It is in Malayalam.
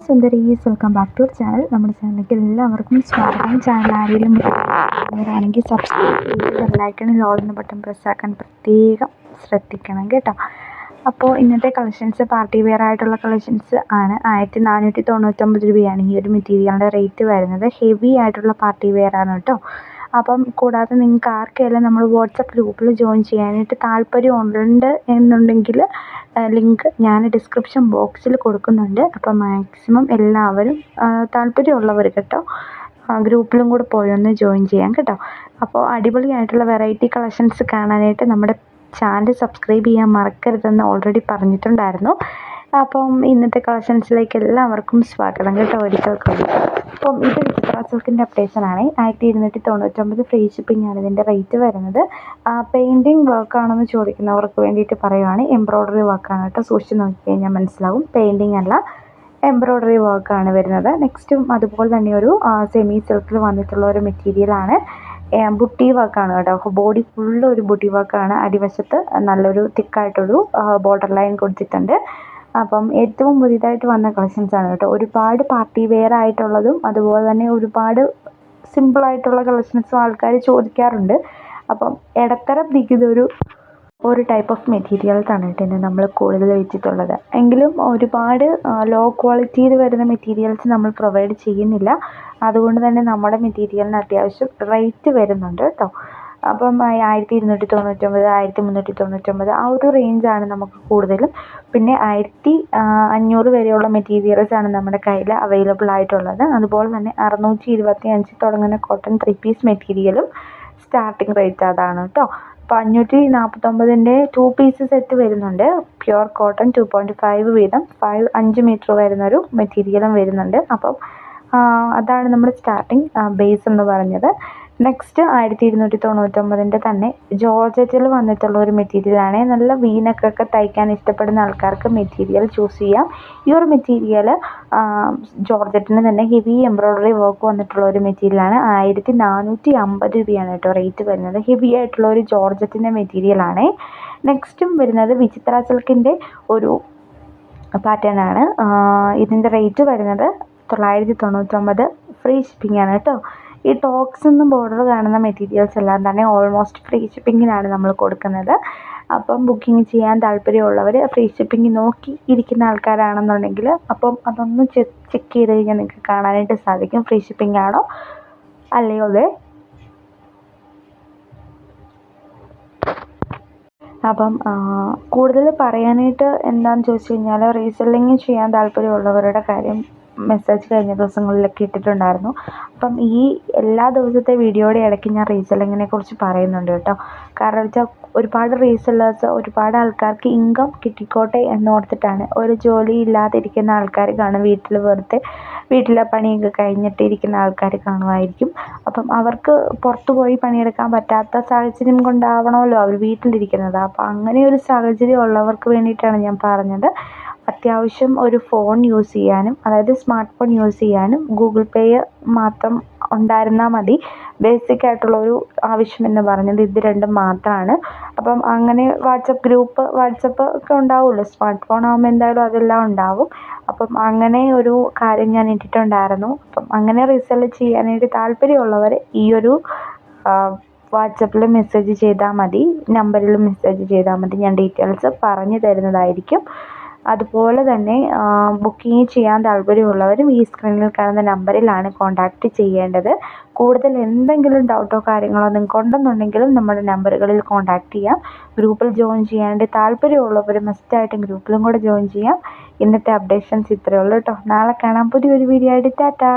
സുന്ദരീസ്, വെൽക്കം ബാക്ക് ടു ചാനൽ. നമ്മുടെ ചാനലിലേക്ക് എല്ലാവർക്കും സ്വാഗതം. ചാനൽ ആരെങ്കിലും ആണെങ്കിൽ സബ്സ്ക്രൈബ് ചെയ്ത് ബെല്ലൈക്കണിൽ ഓൾ എന്ന ബട്ടൺ പ്രസ്സാക്കാൻ പ്രത്യേകം ശ്രദ്ധിക്കണം കേട്ടോ. അപ്പോൾ ഇന്നത്തെ കളക്ഷൻസ് പാർട്ടി വെയർ ആയിട്ടുള്ള കളക്ഷൻസ് ആണ്. 1499 രൂപയാണ് ഈ ഒരു മെറ്റീരിയലിൻ്റെ റേറ്റ് വരുന്നത്. ഹെവി ആയിട്ടുള്ള പാർട്ടി വെയർ ആണ് കേട്ടോ. അപ്പം കൂടാതെ നിങ്ങൾക്ക് ആർക്കെങ്കിലും നമ്മൾ വാട്സപ്പ് ഗ്രൂപ്പിൽ ജോയിൻ ചെയ്യാനായിട്ട് താല്പര്യമുണ്ട് എന്നുണ്ടെങ്കിൽ ലിങ്ക് ഞാൻ ഡിസ്ക്രിപ്ഷൻ ബോക്സിൽ കൊടുക്കുന്നുണ്ട്. അപ്പം മാക്സിമം എല്ലാവരും താല്പര്യമുള്ളവർ കേട്ടോ ഗ്രൂപ്പിലും കൂടെ പോയി ഒന്ന് ജോയിൻ ചെയ്യാം കേട്ടോ. അപ്പോൾ അടിപൊളിയായിട്ടുള്ള വെറൈറ്റി കളക്ഷൻസ് കാണാനായിട്ട് നമ്മുടെ ചാനൽ സബ്സ്ക്രൈബ് ചെയ്യാൻ മറക്കരുതെന്ന് ഓൾറെഡി പറഞ്ഞിട്ടുണ്ടായിരുന്നു. അപ്പം ഇന്നത്തെ കളക്ഷൻസിലേക്ക് എല്ലാവർക്കും സ്വാഗതം കേട്ടോ ഒരിക്കൽ കൂടി. അപ്പം ഇത് വിചിത്ര സിൽക്കിൻ്റെ അപ്ഡേഷനാണ്. 1299 ഫ്രീ ഷിപ്പിംഗ് ആണ് ഇതിൻ്റെ റേറ്റ് വരുന്നത്. പെയിൻറ്റിങ് വർക്കാണെന്ന് ചോദിക്കുന്നവർക്ക് വേണ്ടിയിട്ട് പറയുവാണ്. എംബ്രോയ്ഡറി വർക്കാണ് കേട്ടോ. സൂക്ഷിച്ച് നോക്കിക്കഴിഞ്ഞാൽ മനസ്സിലാവും. പെയിൻറ്റിങ് അല്ല, എംബ്രോയ്ഡറി വർക്കാണ് വരുന്നത്. നെക്സ്റ്റും അതുപോലെ തന്നെ ഒരു സെമി സിൽക്കിൽ വന്നിട്ടുള്ള ഒരു മെറ്റീരിയലാണ്. ബുട്ടി വർക്കാണ് കേട്ടോ. ബോഡി ഫുള്ള് ഒരു ബുട്ടി വർക്കാണ്. അടിവശത്ത് നല്ലൊരു തിക്കായിട്ടൊരു ബോർഡർ ലൈൻ കൊടുത്തിട്ടുണ്ട്. അപ്പം ഏറ്റവും പുതിയതായിട്ട് വന്ന കളക്ഷൻസാണ് കേട്ടോ. ഒരുപാട് പാർട്ടി വെയർ ആയിട്ടുള്ളതും അതുപോലെ തന്നെ ഒരുപാട് സിമ്പിളായിട്ടുള്ള കളക്ഷൻസും ആൾക്കാർ ചോദിക്കാറുണ്ട്. അപ്പം ഇടത്തരം നിൽക്കുന്നൊരു ടൈപ്പ് ഓഫ് മെറ്റീരിയൽസാണ് കേട്ടോ നമ്മൾ കൂടുതൽ വെച്ചിട്ടുള്ളത്. എങ്കിലും ഒരുപാട് ലോ ക്വാളിറ്റിയിൽ വരുന്ന മെറ്റീരിയൽസ് നമ്മൾ പ്രൊവൈഡ് ചെയ്യുന്നില്ല. അതുകൊണ്ട് തന്നെ നമ്മുടെ മെറ്റീരിയലിന് അത്യാവശ്യം റേറ്റ് വരുന്നുണ്ട് കേട്ടോ. അപ്പം 1299, 1399 ആ ഒരു റേഞ്ചാണ് നമുക്ക് കൂടുതലും. പിന്നെ 1500 വരെയുള്ള മെറ്റീരിയൽസാണ് നമ്മുടെ കയ്യിൽ അവൈലബിൾ ആയിട്ടുള്ളത്. അതുപോലെ തന്നെ 625 തുടങ്ങുന്ന കോട്ടൺ 3 പീസ് മെറ്റീരിയലും സ്റ്റാർട്ടിങ് റേറ്റ് അതാണ് കേട്ടോ. അപ്പോൾ 549ൻ്റെ 2 പീസ് സെറ്റ് വരുന്നുണ്ട്. പ്യുവർ കോട്ടൺ 2.5 വീതം 5 മീറ്റർ വരുന്നൊരു മെറ്റീരിയലും വരുന്നുണ്ട്. അപ്പം അതാണ് നമ്മുടെ സ്റ്റാർട്ടിങ് ബേസ് എന്ന് പറഞ്ഞത്. നെക്സ്റ്റ് 1299ൻ്റെ തന്നെ ജോർജറ്റിൽ വന്നിട്ടുള്ള ഒരു മെറ്റീരിയലാണ്. നല്ല വീനക്കൊക്കെ തയ്ക്കാൻ ഇഷ്ടപ്പെടുന്ന ആൾക്കാർക്ക് മെറ്റീരിയൽ ചൂസ് ചെയ്യാം. ഈ ഒരു മെറ്റീരിയൽ ജോർജറ്റിന് തന്നെ ഹെവി എംബ്രോയ്ഡറി വർക്ക് വന്നിട്ടുള്ള ഒരു മെറ്റീരിയലാണ്. 1450 രൂപയാണ് കേട്ടോ റേറ്റ് വരുന്നത്. ഹെവി ആയിട്ടുള്ള ഒരു ജോർജറ്റിൻ്റെ മെറ്റീരിയലാണ്. നെക്സ്റ്റും വരുന്നത് വിചിത്ര സിൽക്കിൻ്റെ ഒരു പാറ്റേൺ ആണ്. ഇതിൻ്റെ റേറ്റ് വരുന്നത് 999 ഫ്രീ ഷിപ്പിംഗ് ആണ് കേട്ടോ. ഈ ടോക്സ് എന്നും ബോർഡർ കാണുന്ന മെറ്റീരിയൽസ് എല്ലാം തന്നെ ഓൾമോസ്റ്റ് ഫ്രീ ഷിപ്പിങ്ങിനാണ് നമ്മൾ കൊടുക്കുന്നത്. അപ്പം ബുക്കിംഗ് ചെയ്യാൻ താല്പര്യമുള്ളവർ ഫ്രീ ഷിപ്പിംഗ് നോക്കി ഇരിക്കുന്ന ആൾക്കാരാണെന്നുണ്ടെങ്കിൽ അപ്പം അതൊന്ന് ചെക്ക് ചെയ്ത് കഴിഞ്ഞാൽ നിങ്ങൾക്ക് കാണാനായിട്ട് സാധിക്കും ഫ്രീ ഷിപ്പിംഗ് ആണോ അല്ലയോ അതെ. അപ്പം കൂടുതൽ പറയാനായിട്ട് എന്താണെന്ന് ചോദിച്ചു കഴിഞ്ഞാൽ റീസെല്ലിങ് ചെയ്യാൻ താല്പര്യമുള്ളവരുടെ കാര്യം മെസ്സേജ് കഴിഞ്ഞ ദിവസങ്ങളിലൊക്കെ ഇട്ടിട്ടുണ്ടായിരുന്നു. അപ്പം ഈ എല്ലാ ദിവസത്തെ വീഡിയോയുടെ ഇടയ്ക്ക് ഞാൻ റീസെല്ലിങ്ങിനെ കുറിച്ച് പറയുന്നുണ്ട് കേട്ടോ. കാരണം വെച്ചാൽ ഒരുപാട് റീസെല്ലേഴ്സ് ഒരുപാട് ആൾക്കാർക്ക് ഇൻകം കിട്ടിക്കോട്ടെ എന്നോർത്തിട്ടാണ്. ഒരു ജോലി ഇല്ലാതിരിക്കുന്ന ആൾക്കാർ കാണും, വീട്ടിൽ വെറുതെ വീട്ടിലെ പണിയൊക്കെ കഴിഞ്ഞിട്ട് ഇരിക്കുന്ന ആൾക്കാർ കാണുമായിരിക്കും. അപ്പം അവർക്ക് പുറത്തു പോയി പണിയെടുക്കാൻ പറ്റാത്ത സാഹചര്യം കൊണ്ടാവണമല്ലോ അവർ വീട്ടിലിരിക്കുന്നത്. അപ്പം അങ്ങനെ ഒരു സാഹചര്യം ഉള്ളവർക്ക് വേണ്ടിയിട്ടാണ് ഞാൻ പറഞ്ഞത്. അത്യാവശ്യം ഒരു ഫോൺ യൂസ് ചെയ്യാനും, അതായത് സ്മാർട്ട് ഫോൺ യൂസ് ചെയ്യാനും ഗൂഗിൾ പേ മാത്രം ഉണ്ടായിരുന്നാൽ മതി. ബേസിക് ആയിട്ടുള്ളൊരു ആവശ്യം എന്ന് പറഞ്ഞത് ഇത് രണ്ടും മാത്രമാണ്. അപ്പം അങ്ങനെ വാട്സപ്പ് ഒക്കെ ഉണ്ടാവുമല്ലോ. സ്മാർട്ട് ഫോൺ ആകുമ്പോൾ എന്തായാലും അതെല്ലാം ഉണ്ടാവും. അപ്പം അങ്ങനെ ഒരു കാര്യം ഞാൻ ഇട്ടിട്ടുണ്ടായിരുന്നു. അപ്പം അങ്ങനെ റീസെല് ചെയ്യാനായിട്ട് താല്പര്യമുള്ളവർ ഈ ഒരു വാട്സപ്പിൽ മെസ്സേജ് ചെയ്താൽ മതി, നമ്പറിൽ മെസ്സേജ് ചെയ്താൽ മതി. ഞാൻ ഡീറ്റെയിൽസ് പറഞ്ഞു തരുന്നതായിരിക്കും. അതുപോലെ തന്നെ ബുക്കിംഗ് ചെയ്യാൻ താല്പര്യമുള്ളവരും ഈ സ്ക്രീനിൽ കാണുന്ന നമ്പറിലാണ് കോൺടാക്റ്റ് ചെയ്യേണ്ടത്. കൂടുതൽ എന്തെങ്കിലും ഡൗട്ടോ കാര്യങ്ങളോ നിങ്ങൾക്ക് ഉണ്ടെന്നുണ്ടെങ്കിലും നമ്മുടെ നമ്പറുകളിൽ കോൺടാക്റ്റ് ചെയ്യാം. ഗ്രൂപ്പിൽ ജോയിൻ ചെയ്യാനായിട്ട് താല്പര്യമുള്ളവർ മസ്റ്റായിട്ടും ഗ്രൂപ്പിലും കൂടെ ജോയിൻ ചെയ്യാം. ഇന്നത്തെ അപ്ഡേഷൻസ് ഇത്രയേ ഉള്ളൂ കേട്ടോ. നാളെ കാണാം പുതിയൊരു വീഡിയോ ആയിട്ട്. ടാറ്റാ.